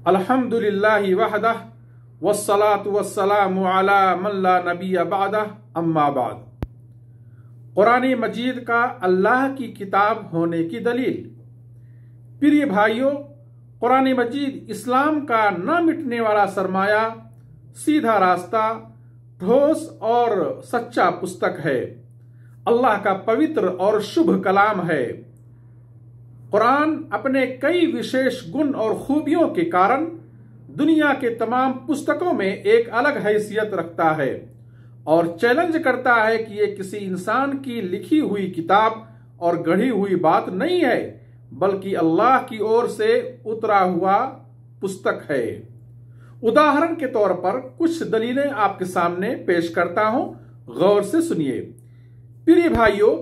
अल्हम्दुलिल्लाहि वहदह वस्सलातु वस्सलामु अला मन ला नबिय्य बअदह अम्मा बाद। कुरान मजीद का अल्लाह की किताब होने की दलील। प्रिय भाइयों, कुरान मजीद इस्लाम का न मिटने वाला सरमाया, सीधा रास्ता, ठोस और सच्चा पुस्तक है। अल्लाह का पवित्र और शुभ कलाम है। कुरान अपने कई विशेष गुण और खूबियों के कारण दुनिया के तमाम पुस्तकों में एक अलग हैसियत रखता है और चैलेंज करता है कि यह किसी इंसान की लिखी हुई किताब और गढ़ी हुई बात नहीं है, बल्कि अल्लाह की ओर से उतरा हुआ पुस्तक है। उदाहरण के तौर पर कुछ दलीलें आपके सामने पेश करता हूं, गौर से सुनिए। प्रिय भाइयों,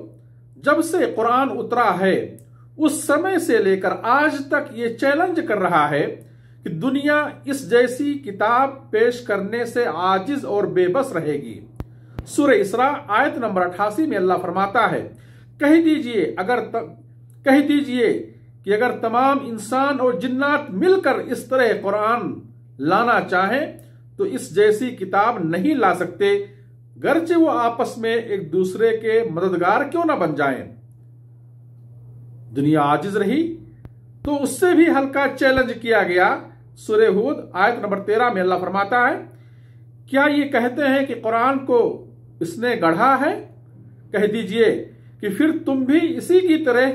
जब से कुरान उतरा है उस समय से लेकर आज तक ये चैलेंज कर रहा है कि दुनिया इस जैसी किताब पेश करने से आजिज और बेबस रहेगी। सूरह इसरा आयत नंबर 88 में अल्लाह फरमाता है, कह दीजिए कि अगर तमाम इंसान और जिन्नात मिलकर इस तरह कुरान लाना चाहें तो इस जैसी किताब नहीं ला सकते, गर्चे वो आपस में एक दूसरे के मददगार क्यों ना बन जाएं। दुनिया आजिज रही तो उससे भी हल्का चैलेंज किया गया। सूरह हूद आयत नंबर 13 में अल्लाह फरमाता है, क्या ये कहते हैं कि कुरान को इसने गढ़ा है? कह दीजिए कि फिर तुम भी इसी की तरह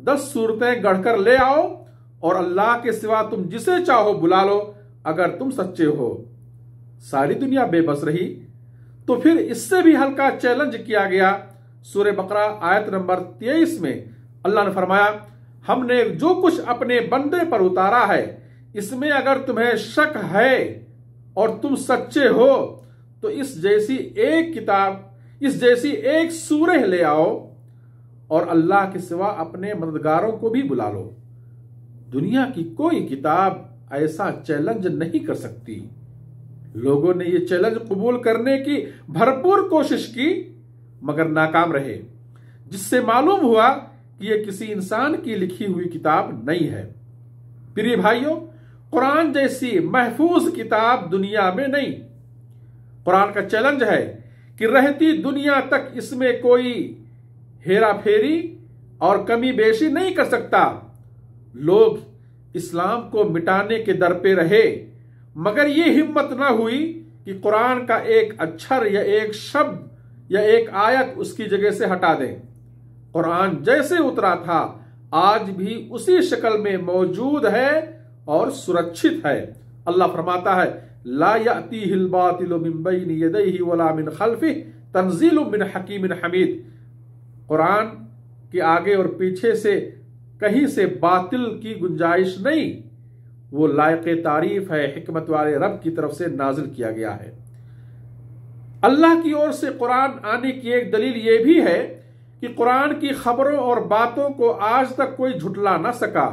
10 सूरतें गढ़कर ले आओ और अल्लाह के सिवा तुम जिसे चाहो बुला लो, अगर तुम सच्चे हो। सारी दुनिया बेबस रही तो फिर इससे भी हल्का चैलेंज किया गया। सूरह बकरा आयत नंबर 23 में अल्लाह ने फरमाया, हमने जो कुछ अपने बंदे पर उतारा है इसमें अगर तुम्हें शक है और तुम सच्चे हो तो इस जैसी एक सूरह ले आओ और अल्लाह के सिवा अपने मददगारों को भी बुला लो। दुनिया की कोई किताब ऐसा चैलेंज नहीं कर सकती। लोगों ने यह चैलेंज कबूल करने की भरपूर कोशिश की मगर नाकाम रहे, जिससे मालूम हुआ कि यह किसी इंसान की लिखी हुई किताब नहीं है। प्रिय भाइयों, कुरान जैसी महफूज किताब दुनिया में नहीं। कुरान का चैलेंज है कि रहती दुनिया तक इसमें कोई हेरा फेरी और कमी बेशी नहीं कर सकता। लोग इस्लाम को मिटाने के दर पे रहे मगर यह हिम्मत ना हुई कि कुरान का एक अक्षर या एक शब्द या एक आयत उसकी जगह से हटा दें। कुरान जैसे उतरा था आज भी उसी शक्ल में मौजूद है और सुरक्षित है। अल्लाह फरमाता है, ला यातीहिल बातिलु मिन बैनि यदैहि वला मिन खल्फिही तंजीलुम मिन हकीमिन हमीद। कुरान के आगे और पीछे से कहीं से बातिल की गुंजाइश नहीं, वो लायक तारीफ है, हिकमत वाले रब की तरफ से नाजिल किया गया है। अल्लाह की ओर से कुरान आने की एक दलील यह भी है कि कुरान की खबरों और बातों को आज तक कोई झुटला ना सका।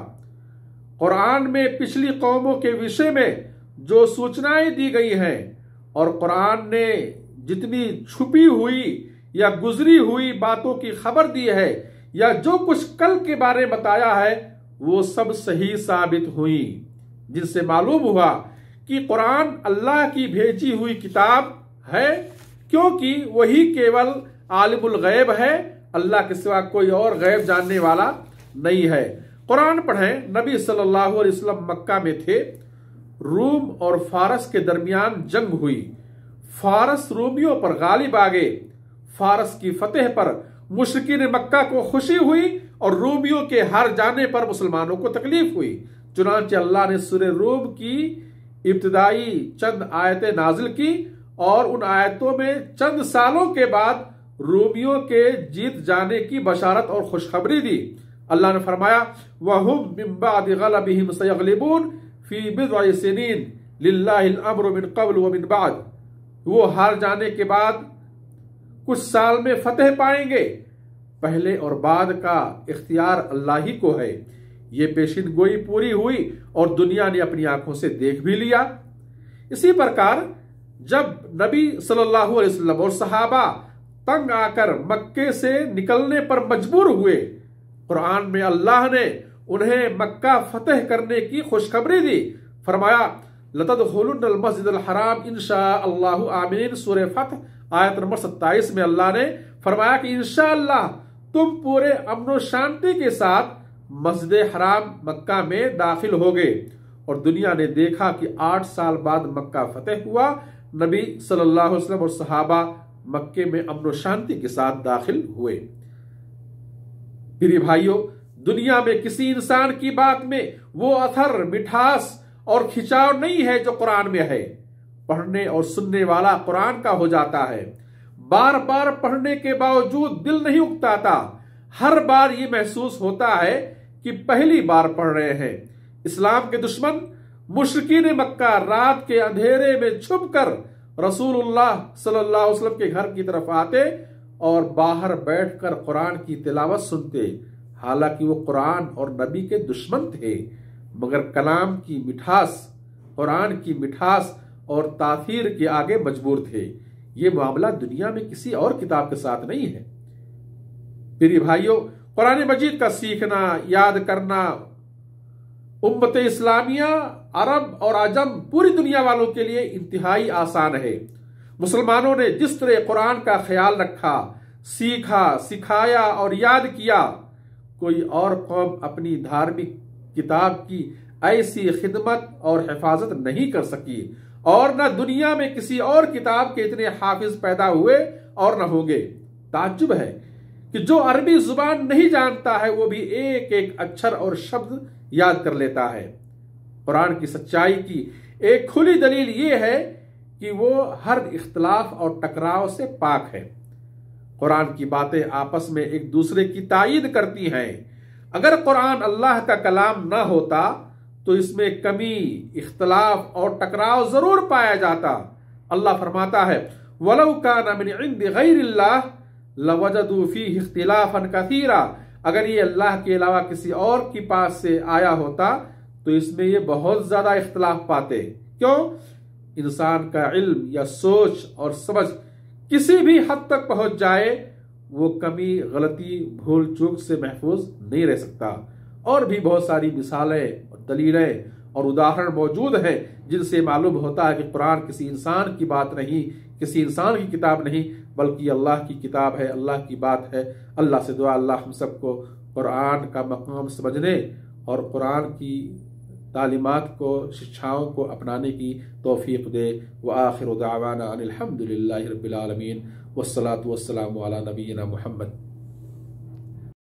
कुरान में पिछली कौमों के विषय में जो सूचनाएं दी गई हैं और कुरान ने जितनी छुपी हुई या गुजरी हुई बातों की खबर दी है या जो कुछ कल के बारे में बताया है, वो सब सही साबित हुई, जिनसे मालूम हुआ कि कुरान अल्लाह की भेजी हुई किताब है, क्योंकि वही केवल आलिमुल गैब है। अल्लाह के सिवा कोई और गैब जानने वाला नहीं है। कुरान पढ़ें, नबी सल्लल्लाहु अलैहि वसल्लम मक्का में थे। रूम और फारस के दरमियान जंग हुई। फारस रोमियों पर गालिब आ गए। फारस की फतेह पर मुशरिकीन मक्का को खुशी हुई और रोमियों के हार जाने पर मुसलमानों को तकलीफ हुई। चुनांचे अल्लाह ने सूरह रूम की इब्तिदाई चंद आयतें नाजिल की और उन आयतों में चंद सालों के बाद रोमियों के जीत जाने की बशारत और खुशखबरी दी। अल्लाह ने फरमाया, वहुम मिन बादि गलबिहिम सयगलिबून फी बिदअ सिनीन लिल्लाहिल अम्रु मिन क़ब्ल व मिन बाद। वो हार जाने के बाद कुछ साल में फतेह पाएंगे। पहले और बाद का इख्तियार अल्लाह ही को है। ये पेशिन गोई पूरी हुई और दुनिया ने अपनी आंखों से देख भी लिया। इसी प्रकार जब नबी सल्लल्लाहु अलैहि वसल्लम और सहाबा तंग आकर मक्के से निकलने पर मजबूर हुए, कुरान में अल्लाह ने उन्हें मक्का फतेह करने की खुशखबरी दी फरमाया लतदखुलुन्नल मस्जिदल हराम इंशाअल्लाहु आमीन। सूरह फतह आयत नंबर 27 में अल्लाह ने फरमाया कि इंशाअल्लाह तुम पूरे अमन शांति के साथ मस्जिद हराम मक्का में दाखिल होगे। और दुनिया ने देखा कि 8 साल बाद मक्का फतेह हुआ, नबी सल्लल्लाहु अलैहि वसल्लम और सहाबा मक्के में अमन शांति के साथ दाखिल हुए। प्रिय भाइयों, दुनिया में किसी इंसान की बात में वो अथर, मिठास और खिंचाव नहीं है जो कुरान में है। पढ़ने और सुनने वाला कुरान का हो जाता है। बार बार पढ़ने के बावजूद दिल नहीं उकताता। हर बार ये महसूस होता है कि पहली बार पढ़ रहे हैं। इस्लाम के दुश्मन मुशरिकीन मक्का रात के अंधेरे में छुपकर रसूलुल्लाह सल्लल्लाहु अलैहि वसल्लम के घर की तरफ आते और बाहर बैठकर कुरान की तिलावत सुनते। हालांकि वो कुरान और नबी के दुश्मन थे, मगर कलाम की मिठास, कुरान की मिठास और तासीर के आगे मजबूर थे। ये मामला दुनिया में किसी और किताब के साथ नहीं है। प्रिय भाइयों, कुरान मजीद का सीखना, याद करना उम्मत इस्लामिया, अरब और अजम, पूरी दुनिया वालों के लिए इंतहाई आसान है। मुसलमानों ने जिस तरह कुरान का ख्याल रखा, सीखा, सिखाया और याद किया, कोई और कौम अपनी धार्मिक किताब की ऐसी खिदमत और हिफाजत नहीं कर सकी। और न दुनिया में किसी और किताब के इतने हाफिज पैदा हुए और न होंगे। ताज्जुब है कि जो अरबी जुबान नहीं जानता है वो भी एक एक अक्षर और शब्द याद कर लेता है। कुरान की सच्चाई की एक खुली दलील ये है कि वो हर इख्तलाफ और टकराव से पाक है। कुरान की बातें आपस में एक दूसरे की तायीद करती हैं। अगर कुरान अल्लाह का कलाम ना होता तो इसमें कमी, इख्तलाफ और टकराव जरूर पाया जाता। अल्लाह फरमाता है वलौ कान मिन इंदि गैरिल्लाह लवजदू फीहि इख्तिलाफन कसीरा। अगर ये अल्लाह के अलावा किसी और के पास से आया होता तो इसमें ये बहुत ज्यादा इख्तलाफ पाते। क्यों? इंसान का इल्म या सोच और समझ किसी भी हद तक पहुंच जाए, वो कमी, गलती, भूल चूक से महफूज नहीं रह सकता। और भी बहुत सारी मिसालें, दलीलें और उदाहरण मौजूद हैं जिनसे मालूम होता है कि कुरान किसी इंसान की बात नहीं, किसी इंसान की किताब नहीं, बल्कि अल्लाह की किताब है, अल्लाह की बात है। अल्लाह से दुआ अल्लाह हम सबको कुरान का मकाम समझने और कुरान की तालीमात को, शिक्षाओं को अपनाने की तौफीक दे। व आखिर दावाना अनिल हम्दुलिल्लाहि रब्बिल आलमीन वस्सलातु वस्सलामु अला नबीना मुहम्मद।